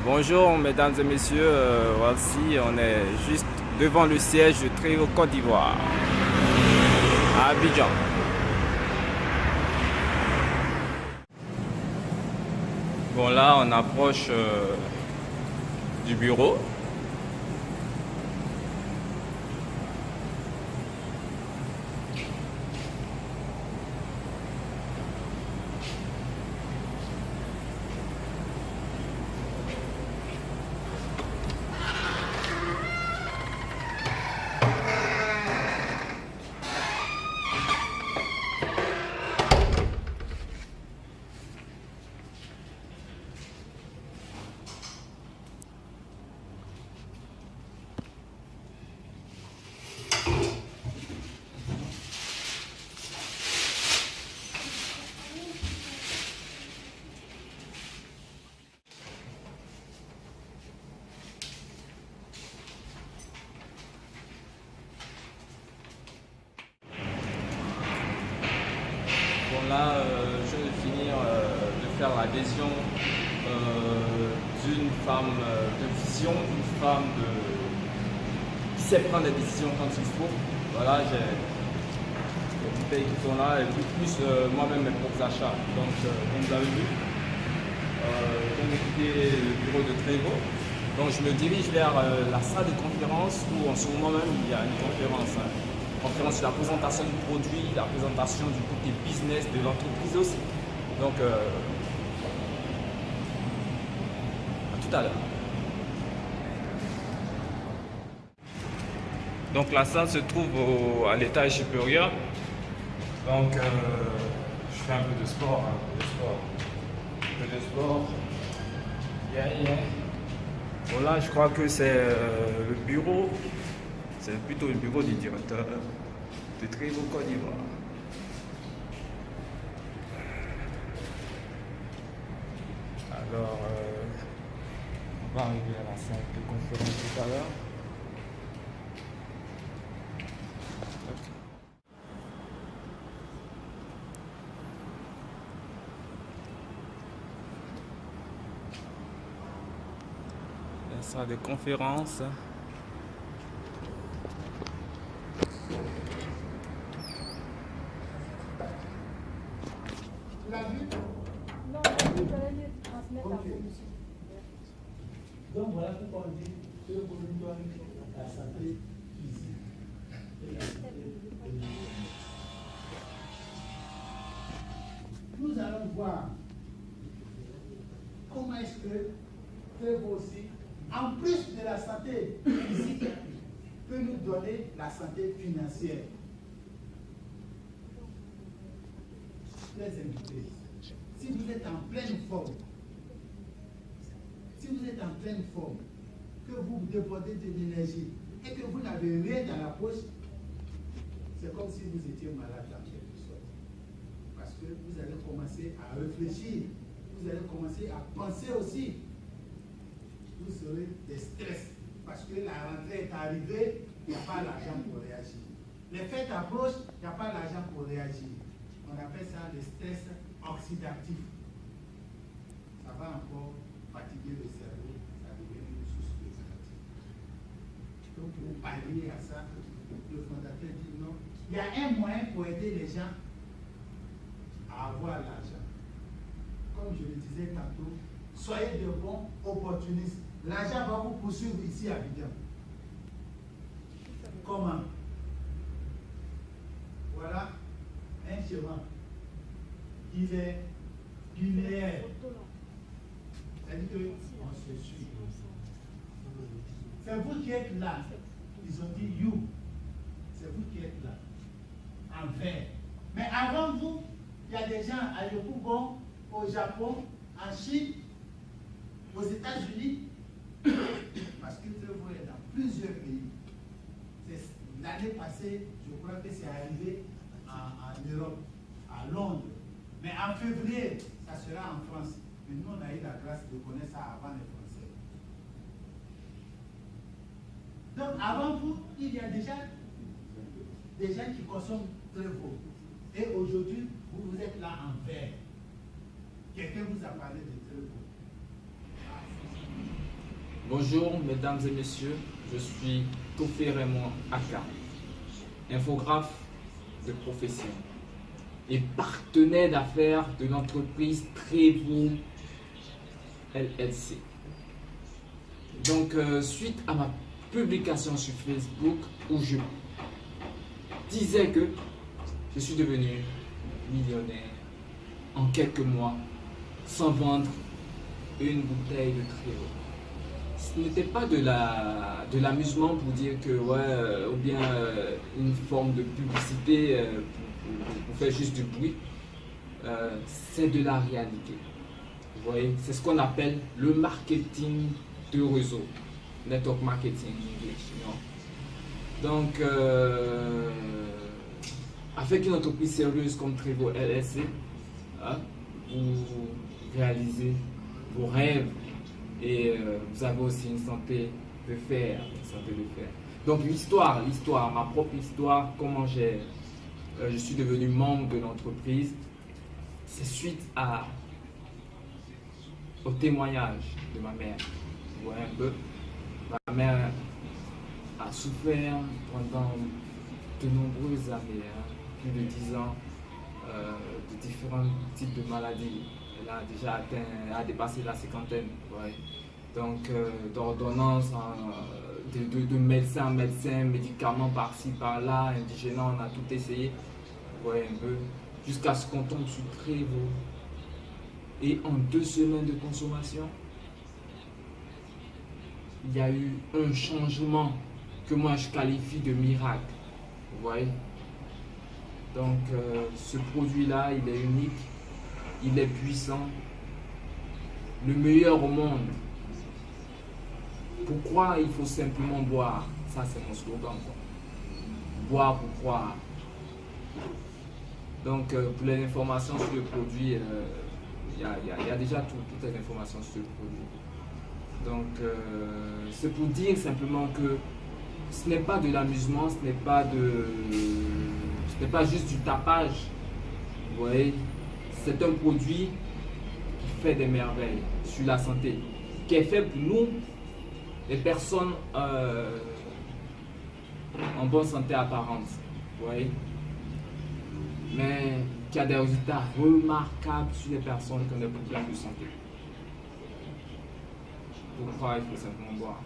Bonjour mesdames et messieurs, voici on est juste devant le siège de Trévo Côte d'Ivoire à Abidjan. Bon là on approche du bureau. Bon là, je viens de finir de faire l'adhésion d'une femme de vision, d'une femme qui sait prendre des décisions quand il faut. Voilà, j'ai des petits pays qui sont là et plus moi-même mes propres achats. Donc, comme vous avez vu, je viens de quitter le bureau de Trévo. Donc, je me dirige vers la salle de conférence où en ce moment même il y a une conférence. Conférence sur la présentation du produit, la présentation du côté business de l'entreprise aussi. Donc, à tout à l'heure. Donc la salle se trouve à l'étage supérieur. Donc, je fais un peu de sport, un peu de sport. Yeah. Bon là, je crois que c'est le bureau. C'est plutôt le bureau du directeur de Trévo Côte d'Ivoire. Alors, on va arriver à la salle de conférence tout à l'heure. La salle de conférence. Tu l'as vu? Non, j'allais lui transmettre la commission. Donc voilà pourquoi on dit que vous doit la santé physique et la santé économique. Nous allons voir comment est-ce que vous aussi, en plus de la santé physique, peut nous donner la santé financière. Les invités, si vous êtes en pleine forme, que vous dépendez de l'énergie et que vous n'avez rien dans la poche, c'est comme si vous étiez malade en quelque sorte. Parce que vous allez commencer à réfléchir, vous allez commencer à penser aussi. Vous serez des stress parce que la rentrée est arrivée, il n'y a pas l'argent pour réagir. Les fêtes approchent, il n'y a pas l'argent pour réagir. On appelle ça le stress oxydatif. Ça va encore fatiguer le cerveau, ça devient une source de fatigue. Donc pour pallier à ça, le fondateur dit non, il y a un moyen pour aider les gens à avoir l'argent. Comme je le disais tantôt, soyez de bons opportunistes. L'argent va vous poursuivre ici à Abidjan. Comment? Voilà un chemin. Il est linéaire. C'est-à-dire qu'on se suit. C'est vous qui êtes là. Ils ont dit you. C'est vous qui êtes là. En vert. Mais avant vous, il y a des gens à Yokougon, au Japon, en Chine, aux États-Unis, parce que vous êtes dans plusieurs pays. L'année passée, je crois que c'est arrivé en Europe, à Londres. Mais en février, ça sera en France. Mais nous, on a eu la grâce de connaître ça avant les Français. Donc, avant vous, il y a déjà des gens qui consomment très faux. Et aujourd'hui, vous êtes là en vert. Quelqu'un vous a parlé de très faux. Bonjour mesdames et messieurs, je suis Tofé Raymond Aka, infographe de profession et partenaire d'affaires de l'entreprise Trevo LLC. Donc, suite à ma publication sur Facebook où je disais que je suis devenu millionnaire en quelques mois sans vendre une bouteille de Trevo. Ce n'était pas de l'amusement pour dire que, ouais, ou bien une forme de publicité pour faire juste du bruit. C'est de la réalité. Vous voyez, c'est ce qu'on appelle le marketing de réseau. Network marketing en anglais. Donc, avec une entreprise sérieuse comme Trevo LLC, vous réalisez vos rêves et vous avez aussi une santé de fer. Donc l'histoire, ma propre histoire, comment je suis devenu membre de l'entreprise, c'est suite au témoignage de ma mère. Vous voyez un peu, ma mère a souffert pendant de nombreuses années, plus de 10 ans, de différents types de maladies. Elle a déjà dépassé la cinquantaine. Ouais. Donc, d'ordonnances, de médecin en médecin, médicaments par-ci, par-là, indigénants, on a tout essayé. Ouais, un peu. Jusqu'à ce qu'on tombe sur Trevo. Et en 2 semaines de consommation, il y a eu un changement que moi je qualifie de miracle. Vous voyez? Donc, ce produit-là, il est unique, il est puissant, le meilleur au monde. Pourquoi il faut simplement boire? Ça, c'est mon slogan, quoi. Boire pour croire. Donc, pour les informations sur le produit, il y a déjà toutes les informations sur le produit. Donc, c'est pour dire simplement que ce n'est pas de l'amusement, ce n'est pas juste du tapage. Vous voyez, c'est un produit qui fait des merveilles sur la santé, qui est fait pour nous, les personnes en bonne santé apparente. Vous voyez, mais qui a des résultats remarquables sur les personnes qui ont des problèmes de santé. Pour croire, il faut simplement boire.